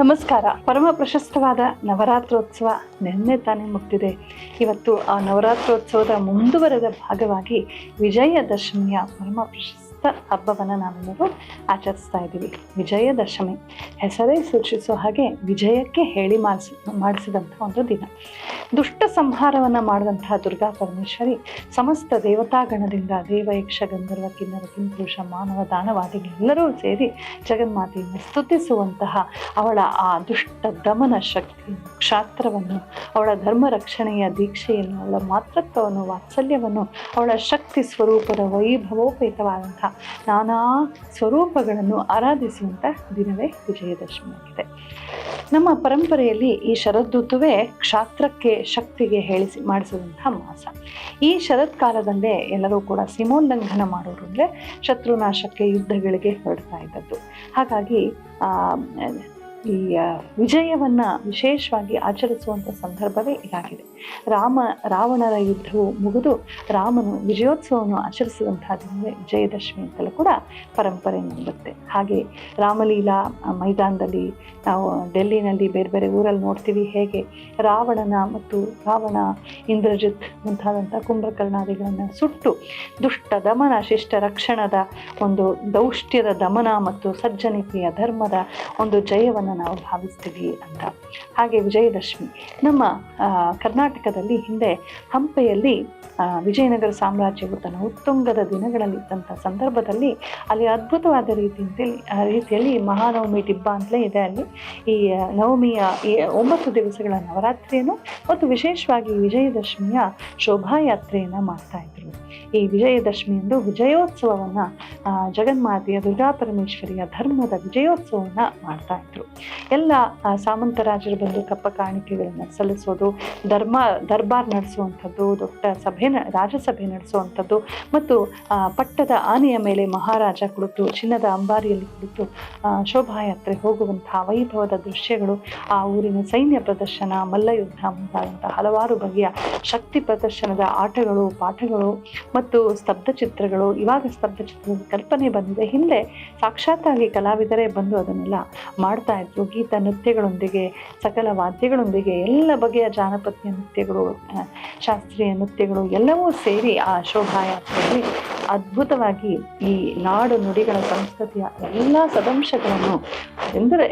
ನಮಸ್ಕಾರ. ಪರಮ ಪ್ರಶಸ್ತವಾದ ನವರಾತ್ರೋತ್ಸವ ನಿನ್ನೆ ತಾನೇ ಮುಗ್ದಿದೆ. ಇವತ್ತು ಆ ನವರಾತ್ರೋತ್ಸವದ ಮುಂದುವರೆದ ಭಾಗವಾಗಿ ವಿಜಯದಶಮಿಯ ಪರಮ ಪ್ರಶಸ್ತ ಹಬ್ಬವನ್ನು ನಾವೆಲ್ಲರೂ ಆಚರಿಸ್ತಾ ಇದ್ದೀವಿ. ವಿಜಯದಶಮಿ ಹೆಸರೇ ಸೂಚಿಸೋ ಹಾಗೆ ವಿಜಯಕ್ಕೆ ಹೇಳಿ ಮಾಡಿಸಿದಂಥ ಒಂದು ದಿನ. ದುಷ್ಟ ಸಂಹಾರವನ್ನು ಮಾಡಿದಂತಹ ದುರ್ಗಾ ಪರಮೇಶ್ವರಿ ಸಮಸ್ತ ದೇವತಾಗಣದಿಂದ ದೇವ ಯಕ್ಷ ಗಂಧರ್ವ ಕಿನ್ನರ ಕಿಂಪುರುಷ ಮಾನವ ದಾನವಾದಿಗಳೆಲ್ಲರೂ ಸೇರಿ ಜಗನ್ಮಾತೆಯನ್ನು ಸ್ತುತಿಸುವಂತಹ ಅವಳ ಆ ದುಷ್ಟ ದಮನ ಶಕ್ತಿ ಕ್ಷಾತ್ರವನ್ನು, ಅವಳ ಧರ್ಮ ರಕ್ಷಣೆಯ ದೀಕ್ಷೆಯನ್ನು, ಅವಳ ಮಾತೃತ್ವವನ್ನು, ವಾತ್ಸಲ್ಯವನ್ನು, ಅವಳ ಶಕ್ತಿ ಸ್ವರೂಪದ ವೈಭವೋಪೇತವಾದಂಥ ನಾನಾ ಸ್ವರೂಪಗಳನ್ನು ಆರಾಧಿಸುವಂಥ ದಿನವೇ ವಿಜಯದಶಮಿಯಾಗಿದೆ. ನಮ್ಮ ಪರಂಪರೆಯಲ್ಲಿ ಈ ಶರದೃತುವೇ ಕ್ಷಾತ್ರಕ್ಕೆ ಶಕ್ತಿಗೆ ಮಾಡಿಸಿದಂಥ ಮಾಸ. ಈ ಶರತ್ಕಾಲದಲ್ಲೇ ಎಲ್ಲರೂ ಕೂಡ ಸೀಮೋಲ್ಲಂಘನ ಮಾಡೋರು ಅಂದರೆ ಶತ್ರುನಾಶಕ್ಕೆ ಯುದ್ಧಗಳಿಗೆ ಹೊರಡ್ತಾ ಇದ್ದದ್ದು. ಹಾಗಾಗಿ ಈ ವಿಜಯವನ್ನು ವಿಶೇಷವಾಗಿ ಆಚರಿಸುವಂಥ ಸಂದರ್ಭವೇ ಇದಾಗಿದೆ. ರಾವಣರ ಯುದ್ಧವು ಮುಗಿದು ರಾಮನು ವಿಜಯೋತ್ಸವವನ್ನು ಆಚರಿಸಿದಂತಹ ದಿನವೇ ವಿಜಯದಶಮಿ ಅಂತಲೂ ಕೂಡ ಪರಂಪರೆ ನಂಬುತ್ತೆ. ಹಾಗೆ ರಾಮಲೀಲಾ ಮೈದಾನದಲ್ಲಿ ನಾವು ಡೆಲ್ಲಿನಲ್ಲಿ ಬೇರೆ ಬೇರೆ ಊರಲ್ಲಿ ನೋಡ್ತೀವಿ ಹೇಗೆ ರಾವಣ ಇಂದ್ರಜಿತ್ ಮುಂತಾದಂಥ ಕುಂಭಕರ್ಣಾದಿಗಳನ್ನು ಸುಟ್ಟು ದುಷ್ಟ ದಮನ ಶಿಷ್ಟ ರಕ್ಷಣದ ಒಂದು ದೌಷ್ಟ್ಯದ ದಮನ ಮತ್ತು ಸಜ್ಜನಿಕೆಯ ಧರ್ಮದ ಒಂದು ಜಯವನ್ನು ನಾವು ಭಾವಿಸ್ತೀವಿ ಅಂತ. ಹಾಗೆ ವಿಜಯದಶಮಿ ನಮ್ಮ ಕರ್ನಾಟಕದಲ್ಲಿ ಹಿಂದೆ ಹಂಪೆಯಲ್ಲಿ ವಿಜಯನಗರ ಸಾಮ್ರಾಜ್ಯವು ತನ್ನ ಉತ್ತುಂಗದ ದಿನಗಳಲ್ಲಿದ್ದಂಥ ಸಂದರ್ಭದಲ್ಲಿ ಅಲ್ಲಿ ಅದ್ಭುತವಾದ ರೀತಿಯಲ್ಲಿ ಮಹಾನವಮಿ ಡಿಬ್ಬ ಅಂತಲೇ ಇದೆ. ಅಲ್ಲಿ ಈ ನವಮಿಯ ಈ 9 ದಿವಸಗಳ ನವರಾತ್ರಿಯನ್ನು ಮತ್ತು ವಿಶೇಷವಾಗಿ ವಿಜಯದಶಮಿಯ ಶೋಭಾಯಾತ್ರೆಯನ್ನು ಮಾಡ್ತಾ ಇದ್ರು. ಈ ವಿಜಯದಶಮಿಯಂದು ವಿಜಯೋತ್ಸವವನ್ನು ಜಗನ್ಮಾತೆಯ ದುರ್ಗಾ ಪರಮೇಶ್ವರಿಯ ಧರ್ಮದ ವಿಜಯೋತ್ಸವವನ್ನು ಮಾಡ್ತಾ ಇದ್ರು. ಎಲ್ಲ ಸಾಮಂತರಾಜರು ಬಂದು ಕಪ್ಪ ಕಾಣಿಕೆಗಳನ್ನು ಸಲ್ಲಿಸೋದು, ದರ್ಬಾರ್ ನಡೆಸುವಂಥದ್ದು, ದೊಡ್ಡ ರಾಜಸಭೆ ನಡೆಸುವಂಥದ್ದು ಮತ್ತು ಪಟ್ಟದ ಆನೆಯ ಮೇಲೆ ಮಹಾರಾಜ ಕುಳಿತು ಚಿನ್ನದ ಅಂಬಾರಿಯಲ್ಲಿ ಕುಳಿತು ಶೋಭಾಯಾತ್ರೆ ಹೋಗುವಂತಹ ವೈಭವದ ದೃಶ್ಯಗಳು, ಆ ಊರಿನ ಸೈನ್ಯ ಪ್ರದರ್ಶನ, ಮಲ್ಲಯುದ್ಧ ಮುಂತಾದಂತಹ ಹಲವಾರು ಬಗೆಯ ಶಕ್ತಿ ಪ್ರದರ್ಶನದ ಆಟಗಳು, ಪಾಠಗಳು ಮತ್ತು ಸ್ತಬ್ಧ ಚಿತ್ರಗಳು. ಇವಾಗ ಸ್ತಬ್ಧ ಚಿತ್ರದ ಕಲ್ಪನೆ ಬಂದಿದೆ. ಹಿಂದೆ ಸಾಕ್ಷಾತ್ತಾಗಿ ಕಲಾವಿದರೇ ಬಂದು ಅದನ್ನೆಲ್ಲ ಮಾಡ್ತಾ ಇದ್ರು. ಗೀತ ನೃತ್ಯಗಳೊಂದಿಗೆ, ಸಕಲ ವಾದ್ಯಗಳೊಂದಿಗೆ, ಎಲ್ಲ ಬಗೆಯ ಜಾನಪದ ನೃತ್ಯಗಳು, ಶಾಸ್ತ್ರೀಯ ನೃತ್ಯಗಳು ಎಲ್ಲವೂ ಸೇರಿ ಆ ಶೋಭಾಯಾತ್ರೆಯಲ್ಲಿ ಅದ್ಭುತವಾಗಿ ಈ ನಾಡು ನುಡಿಗಳ ಸಂಸ್ಕೃತಿಯ ಎಲ್ಲ ಸದಂಶಗಳನ್ನು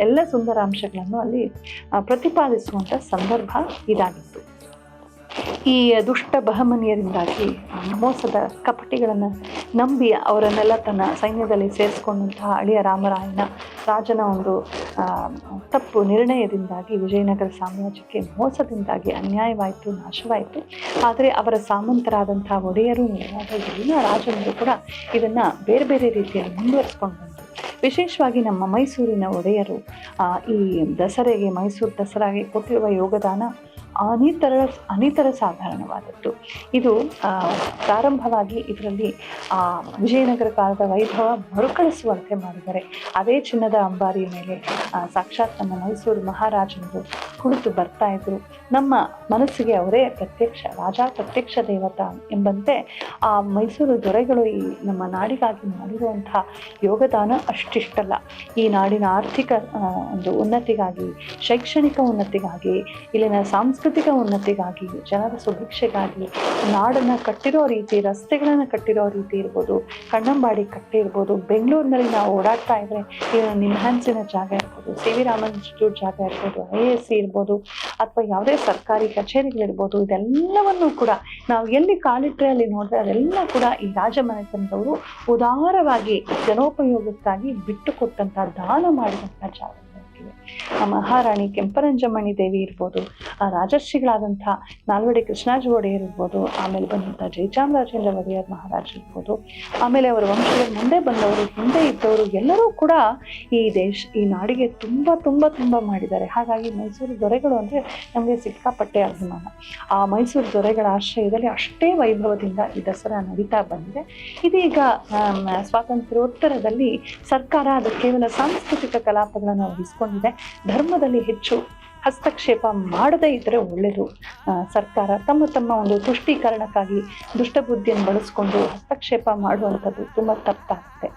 ಎಲ್ಲ ಸುಂದರಾಂಶಗಳನ್ನು ಅಲ್ಲಿ ಪ್ರತಿಪಾದಿಸುವಂಥ ಸಂದರ್ಭ ಇದಾಗಿತ್ತು. ಈ ದುಷ್ಟ ಬಹಮನಿಯರಿಂದಾಗಿ ಮೋಸದ ಕಪಟಿಗಳನ್ನು ನಂಬಿ ಅವರನ್ನೆಲ್ಲ ತನ್ನ ಸೈನ್ಯದಲ್ಲಿ ಸೇರಿಸ್ಕೊಂಡಂತಹ ಅಳಿಯ ರಾಜನ ಒಂದು ತಪ್ಪು ನಿರ್ಣಯದಿಂದಾಗಿ ವಿಜಯನಗರ ಸಾಮ್ರಾಜ್ಯಕ್ಕೆ ಮೋಸದಿಂದಾಗಿ ಅನ್ಯಾಯವಾಯಿತು, ನಾಶವಾಯಿತು. ಆದರೆ ಅವರ ಸಾಮಂತರಾದಂಥ ಒಡೆಯರು ಎಲ್ಲ ರಾಜನರು ಕೂಡ ಇದನ್ನು ಬೇರೆ ಬೇರೆ ರೀತಿಯಲ್ಲಿ ಮುಂದುವರಿಸ್ಕೊಂಡು ಬಂದರು. ವಿಶೇಷವಾಗಿ ನಮ್ಮ ಮೈಸೂರಿನ ಒಡೆಯರು ಈ ದಸರೆಗೆ, ಮೈಸೂರು ದಸರಾಗೆ ಕೊಟ್ಟಿರುವ ಯೋಗದಾನ ಅನಿತರ ಸಾಧಾರಣವಾದದ್ದು. ಇದು ಪ್ರಾರಂಭವಾಗಿ ಇದರಲ್ಲಿ ವಿಜಯನಗರ ಕಾಲದ ವೈಭವ ಮರುಕಳಿಸುವಂತೆ ಮಾಡಿದ್ದಾರೆ. ಅದೇ ಚಿನ್ನದ ಅಂಬಾರಿಯ ಮೇಲೆ ಸಾಕ್ಷಾತ್ ನಮ್ಮ ಮೈಸೂರು ಮಹಾರಾಜರು ಕುಳಿತು ಬರ್ತಾ ಇದ್ರು. ನಮ್ಮ ಮನಸ್ಸಿಗೆ ಅವರೇ ಪ್ರತ್ಯಕ್ಷ ದೇವತಾ ಎಂಬಂತೆ ಆ ಮೈಸೂರು ದೊರೆಗಳು ಈ ನಮ್ಮ ನಾಡಿಗಾಗಿ ಮಾಡಿರುವಂತಹ ಯೋಗದಾನ ಅಷ್ಟಿಷ್ಟಲ್ಲ. ಈ ನಾಡಿನ ಆರ್ಥಿಕ ಒಂದು ಉನ್ನತಿಗಾಗಿ, ಶೈಕ್ಷಣಿಕ ಉನ್ನತಿಗಾಗಿ, ಇಲ್ಲಿನ ಸಾಂಸ್ಕೃತಿಕ ಉನ್ನತಿಗಾಗಿ, ಜನರ ಸುಭಿಕ್ಷೆಗಾಗಿ ನಾಡನ್ನು ಕಟ್ಟಿರೋ ರೀತಿ, ರಸ್ತೆಗಳನ್ನು ಕಟ್ಟಿರೋ ರೀತಿ ಇರ್ಬೋದು, ಕಣ್ಣಂಬಾಡಿ ಕಟ್ಟೆ ಇರ್ಬೋದು, ಬೆಂಗಳೂರಿನಲ್ಲಿ ನಾವು ಓಡಾಡ್ತಾ ಇದ್ರೆ ನಿಮ್ಹಾನ್ಸಿನ ಜಾಗ ಇರ್ಬೋದು, ಸಿ ವಿ ರಾಮನ್ ಇನ್ಸ್ಟಿಟ್ಯೂಟ್ ಜಾಗ ಇರ್ಬೋದು, IASC ಇರ್ಬೋದು, ಅಥವಾ ಯಾವುದೇ ಸರ್ಕಾರಿ ಕಚೇರಿಗಳಿರ್ಬೋದು, ಇದೆಲ್ಲವನ್ನು ಕೂಡ ನಾವು ಎಲ್ಲಿ ಕಾಲಿಟ್ಟರೆ ಅಲ್ಲಿ ನೋಡಿದ್ರೆ ಅದೆಲ್ಲ ಕೂಡ ಈ ರಾಜಮನೆತನದವರು ಉದಾರವಾಗಿ ಜನೋಪಯೋಗಕ್ಕಾಗಿ ಬಿಟ್ಟು ಕೊಟ್ಟಂಥ ದಾನ ಮಾಡಿದಂಥ ಜಾಗ. ಮಹಾರಾಣಿ ಕೆಂಪರಂಜಮಣಿ ದೇವಿ ಇರ್ಬೋದು, ರಾಜರ್ಷಿಗಳಾದಂಥ ನಾಲ್ವಡಿ ಕೃಷ್ಣಾಜ ಒಡೆಯರ್ ಇರ್ಬೋದು, ಆಮೇಲೆ ಬಂದಂಥ ಜಯಚಾಮರಾಜೇಂದ್ರ ಒಡೆಯರ್ ಮಹಾರಾಜ ಇರ್ಬೋದು, ಆಮೇಲೆ ಅವರ ವಂಶದ ಮುಂದೆ ಬಂದವರು, ಹಿಂದೆ ಇದ್ದವರು ಎಲ್ಲರೂ ಕೂಡ ಈ ನಾಡಿಗೆ ತುಂಬ ತುಂಬ ತುಂಬ ಮಾಡಿದ್ದಾರೆ. ಹಾಗಾಗಿ ಮೈಸೂರು ದೊರೆಗಳು ಅಂದರೆ ನಮಗೆ ಸಿಕ್ಕಾಪಟ್ಟೆ ಅಭಿಮಾನ. ಆ ಮೈಸೂರು ದೊರೆಗಳ ಆಶ್ರಯದಲ್ಲಿ ಅಷ್ಟೇ ವೈಭವದಿಂದ ಈ ದಸರಾ ನಡೀತಾ ಬಂದಿದೆ. ಇದೀಗ ಸ್ವಾತಂತ್ರ್ಯೋತ್ತರದಲ್ಲಿ ಸರ್ಕಾರ ಅದು ಕೇವಲ ಸಾಂಸ್ಕೃತಿಕ ಕಲಾಪಗಳನ್ನು ವಹಿಸಿಕೊಂಡಿದೆ. ಧರ್ಮದಲ್ಲಿ ಹೆಚ್ಚು ಹಸ್ತಕ್ಷೇಪ ಮಾಡದೇ ಇದ್ದರೆ ಒಳ್ಳೆಯದು. ಸರ್ಕಾರ ತಮ್ಮ ತಮ್ಮ ಒಂದು ತುಷ್ಟೀಕರಣಕ್ಕಾಗಿ ದುಷ್ಟಬುದ್ಧಿಯನ್ನು ಬಳಸ್ಕೊಂಡು ಹಸ್ತಕ್ಷೇಪ ಮಾಡುವಂಥದ್ದು ತುಂಬ ತಪ್ಪಾಗುತ್ತೆ.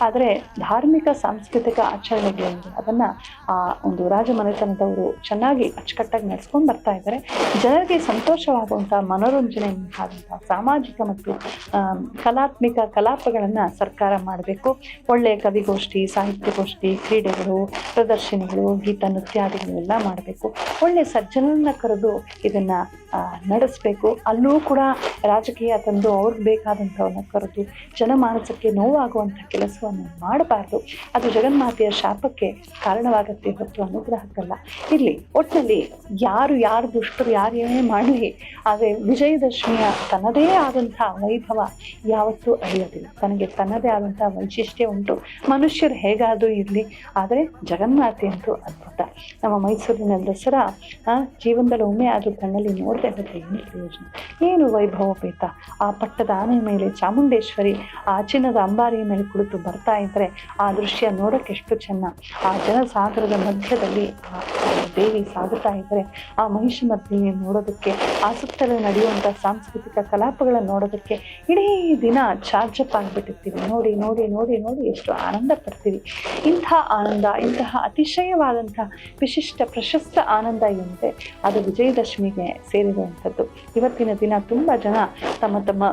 ಆದರೆ ಧಾರ್ಮಿಕ ಸಾಂಸ್ಕೃತಿಕ ಆಚರಣೆಗಳಿಂದ ಅದನ್ನು ಆ ಒಂದು ರಾಜಮನೆತನದವರು ಚೆನ್ನಾಗಿ ಅಚ್ಚುಕಟ್ಟಾಗಿ ನಡೆಸ್ಕೊಂಡು ಬರ್ತಾ ಇದ್ದಾರೆ. ಜನರಿಗೆ ಸಂತೋಷವಾಗುವಂಥ ಮನೋರಂಜನೆ ಆದಂಥ ಸಾಮಾಜಿಕ ಮತ್ತು ಕಲಾತ್ಮಕ ಕಲಾಪಗಳನ್ನು ಸರ್ಕಾರ ಮಾಡಬೇಕು. ಒಳ್ಳೆಯ ಕವಿಗೋಷ್ಠಿ, ಸಾಹಿತ್ಯಗೋಷ್ಠಿ, ಕ್ರೀಡೆಗಳು, ಪ್ರದರ್ಶನಿಗಳು, ಗೀತ ನೃತ್ಯಾದಿಗಳು ಎಲ್ಲ ಮಾಡಬೇಕು. ಒಳ್ಳೆಯ ಸಜ್ಜನರನ್ನ ಕರೆದು ಇದನ್ನು ನಡೆಸಬೇಕು. ಅಲ್ಲೂ ಕೂಡ ರಾಜಕೀಯ ತಂದು ಅವ್ರಿಗೆ ಬೇಕಾದಂಥವನ್ನ ಕರೆದು ಜನಮಾನಸಕ್ಕೆ ನೋವಾಗುವಂಥ ಕೆಲಸವನ್ನು ಮಾಡಬಾರ್ದು. ಅದು ಜಗನ್ಮಾತೆಯ ಶಾಪಕ್ಕೆ ಕಾರಣವಾಗತ್ತೆ ಹೊರತು ಅನುಗ್ರಹಕ್ಕಲ್ಲ. ಇಲ್ಲಿ ಒಟ್ಟಿನಲ್ಲಿ ಯಾರು ದುಷ್ಟರು ಯಾರೇನೇ ಮಾಡಲಿ, ಆದರೆ ವಿಜಯದಶಮಿಯ ತನ್ನದೇ ಆದಂಥ ವೈಭವ ಯಾವತ್ತೂ ಅಳಿಯೋದಿಲ್ಲ. ತನಗೆ ತನ್ನದೇ ಆದಂಥ ವೈಶಿಷ್ಟ್ಯ ಉಂಟು. ಮನುಷ್ಯರು ಹೇಗಾದರೂ ಇರಲಿ, ಆದರೆ ಜಗನ್ಮಾತೆ ಅಂತೂ ಅದ್ಭುತ. ನಮ್ಮ ಮೈಸೂರಿನ ದಸರಾ ಜೀವನದಲ್ಲಿ ಒಮ್ಮೆ ಆದರೂ ಕಣ್ಣಲ್ಲಿ ನೋಡದೆ ಹೋದರೆ ಏನು ಪ್ರಯೋಜನ, ಏನು ವೈಭವೋಪೇತ. ಆ ಪಟ್ಟದ ಆನೆ ಮೇಲೆ ಚಾಮುಂಡೇಶ್ವರಿ ಆ ಚಿನ್ನದ ಅಂಬಾರಿಯ ಮೇಲೆ ಕುಳಿತು ಬರ್ತಾ ಇದ್ದರೆ ಆ ದೃಶ್ಯ ನೋಡೋಕ್ಕೆ ಎಷ್ಟು ಚೆನ್ನ. ಆ ಜನಸಾಗರದ ಮಧ್ಯದಲ್ಲಿ ಆ ದೇವಿ ಸಾಗುತ್ತಾ ಇದ್ದರೆ ಆ ಮಹಿಷಮರ್ದಿನಿ ನೋಡೋದಕ್ಕೆ, ಆ ಸುತ್ತಲೂ ನಡೆಯುವಂಥ ಸಾಂಸ್ಕೃತಿಕ ಕಲಾಪಗಳನ್ನು ನೋಡೋದಕ್ಕೆ ಇಡೀ ದಿನ ಚಾರ್ಜಪ್ ಆಗಿಬಿಟ್ಟಿರ್ತೀವಿ. ನೋಡಿ ನೋಡಿ ನೋಡಿ ನೋಡಿ ಎಷ್ಟು ಆನಂದ ಪಡ್ತೀವಿ. ಇಂಥ ಆನಂದ, ಇಂತಹ ಅತಿಶಯವಾದಂಥ ವಿಶಿಷ್ಟ ಪ್ರಶಸ್ತ ಆನಂದ ಏನಿದೆ ಅದು ವಿಜಯದಶಮಿಗೆ ಸೇರಿರುವಂಥದ್ದು. ಇವತ್ತಿನ ದಿನ ತುಂಬ ಜನ ತಮ್ಮ ತಮ್ಮ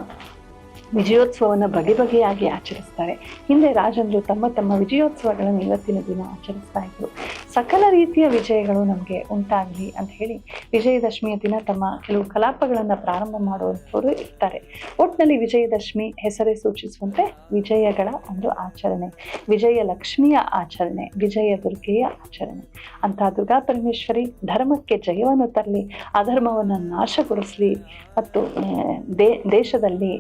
ವಿಜಯೋತ್ಸವವನ್ನು ಬಗೆಯಾಗಿ ಆಚರಿಸ್ತಾರೆ. ಹಿಂದೆ ರಾಜಂದ್ರು ತಮ್ಮ ತಮ್ಮ ವಿಜಯೋತ್ಸವಗಳನ್ನು ಇವತ್ತಿನ ದಿನ ಆಚರಿಸ್ತಾ ಇದ್ರು. ಸಕಲ ರೀತಿಯ ವಿಜಯಗಳು ನಮಗೆ ಉಂಟಾಗಲಿ ಅಂತ ಹೇಳಿ ವಿಜಯದಶಮಿಯ ದಿನ ತಮ್ಮ ಕೆಲವು ಕಲಾಪಗಳನ್ನು ಪ್ರಾರಂಭ ಮಾಡುವಂಥವರು ಇರ್ತಾರೆ. ಒಟ್ಟಿನಲ್ಲಿ ವಿಜಯದಶಮಿ ಹೆಸರೇ ಸೂಚಿಸುವಂತೆ ವಿಜಯಗಳ ಒಂದು ಆಚರಣೆ, ವಿಜಯಲಕ್ಷ್ಮಿಯ ಆಚರಣೆ, ವಿಜಯ ದುರ್ಗೆಯ ಆಚರಣೆ. ಅಂತ ದುರ್ಗಾ ಪರಮೇಶ್ವರಿ ಧರ್ಮಕ್ಕೆ ಜಯವನ್ನು ತರಲಿ, ಅಧರ್ಮವನ್ನು ನಾಶಗೊಳಿಸಲಿ ಮತ್ತು ದೇಶದಲ್ಲಿ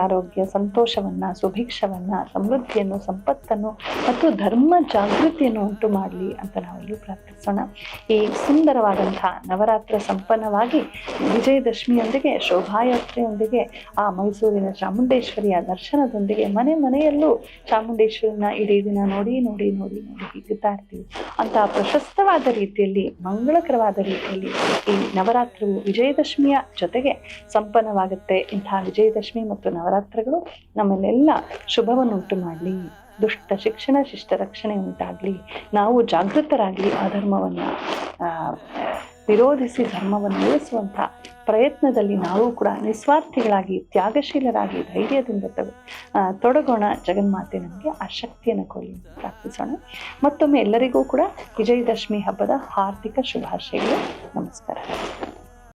ಆರೋಗ್ಯ, ಸಂತೋಷವನ್ನು, ಸುಭಿಕ್ಷವನ್ನು, ಸಮೃದ್ಧಿಯನ್ನು, ಸಂಪತ್ತನ್ನು ಮತ್ತು ಧರ್ಮ ಜಾಗೃತಿಯನ್ನು ಉಂಟು ಮಾಡಲಿ ಅಂತ ನಾವೆಲ್ಲೂ ಪ್ರಾರ್ಥಿಸೋಣ. ಈ ಸುಂದರವಾದಂಥ ನವರಾತ್ರ ಸಂಪನ್ನವಾಗಿ ವಿಜಯದಶಮಿಯೊಂದಿಗೆ, ಶೋಭಾಯಾತ್ರೆಯೊಂದಿಗೆ, ಆ ಮೈಸೂರಿನ ಚಾಮುಂಡೇಶ್ವರಿಯ ದರ್ಶನದೊಂದಿಗೆ ಮನೆ ಮನೆಯಲ್ಲೂ ಚಾಮುಂಡೇಶ್ವರಿನ ಇಡೀ ದಿನ ನೋಡಿ ನೋಡಿ ನೋಡಿ ನೋಡಿ ಹಿಗ್ಗುತ್ತಾ ಇರ್ತೀವಿ. ಅಂತಹ ಪ್ರಶಸ್ತವಾದ ರೀತಿಯಲ್ಲಿ, ಮಂಗಳಕರವಾದ ರೀತಿಯಲ್ಲಿ ಈ ನವರಾತ್ರವು ವಿಜಯದಶಮಿಯ ಜೊತೆಗೆ ಸಂಪನ್ನವಾಗುತ್ತೆ. ಇಂತಹ ವಿಜಯದಶಮಿ ಮತ್ತು ನವರಾತ್ರಗಳು ನಮ್ಮಲ್ಲೆಲ್ಲ ಶುಭವನ್ನುಂಟು ಮಾಡಲಿ, ದುಷ್ಟ ಶಿಕ್ಷಣ ಶಿಷ್ಟ ರಕ್ಷಣೆ ಉಂಟಾಗಲಿ, ನಾವು ಜಾಗೃತರಾಗಲಿ, ಅಧರ್ಮವನ್ನು ವಿರೋಧಿಸಿ ಧರ್ಮವನ್ನು ಉಳಿಸುವಂಥ ಪ್ರಯತ್ನದಲ್ಲಿ ನಾವು ಕೂಡ ನಿಸ್ವಾರ್ಥಿಗಳಾಗಿ, ತ್ಯಾಗಶೀಲರಾಗಿ, ಧೈರ್ಯದಿಂದ ತೊಡಗೋಣ. ಜಗನ್ಮಾತೆ ನಮಗೆ ಆ ಶಕ್ತಿಯನ್ನು ಕೊಡಲಿ ಅಂತ ಪ್ರಾರ್ಥಿಸೋಣ. ಮತ್ತೊಮ್ಮೆ ಎಲ್ಲರಿಗೂ ಕೂಡ ವಿಜಯದಶಮಿ ಹಬ್ಬದ ಹಾರ್ದಿಕ ಶುಭಾಶಯಗಳು. ನಮಸ್ಕಾರ.